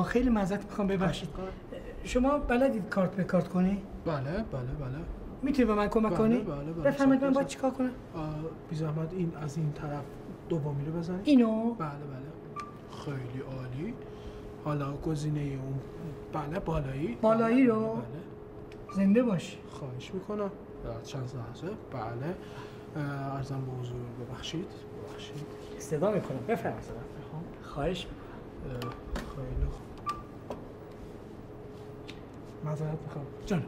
خیلی معذرت میخوام ببخشید. شما بلدید کارت به کارت کنی؟ بله. میتونی به من کمک کنی؟ بله. بفرمایید من باید چیکار کنم؟ بی زحمت این از این طرف دومی رو بزنید. اینو؟ بله. خیلی عالی. حالا گزینه اون بله بالایی رو؟ بله. زنده باش. خواهش میکنم. چند لحظه. بله. عرضم به حضور ببخشید. استدا میکنم. بفرمایید. خواهش میکنم. خیلی خوب. معذرت میخوام. جان.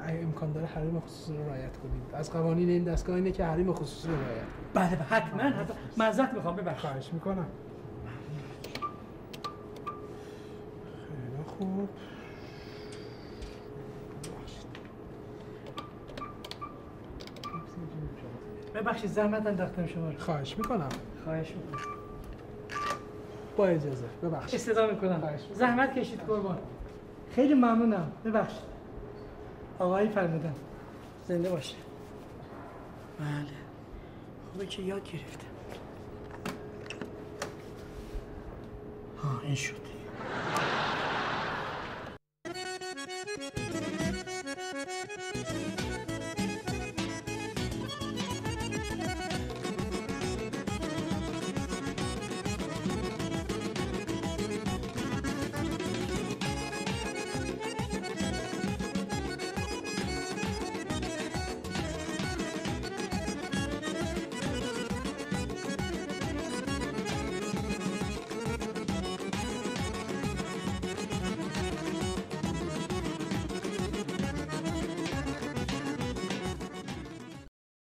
امکان داره حریم خصوصی رو رعایت کنید. از قوانین این دستگاه اینه که حریم خصوصی رو رعایت کنید. بله حتما. معذرت میخوام ببخشید. خواهش میکنم. خیلی خوب. ببخشید زحمت انداختم شما رو. خواهش میکنم. با اجازه. ببخشید. استدا میکنم. زحمت کشید قربان. خیلی ممنونم. ببخشید. آقایی فرمودن. زنده باشه. بله. خوبه که یاد گرفتم. این شد.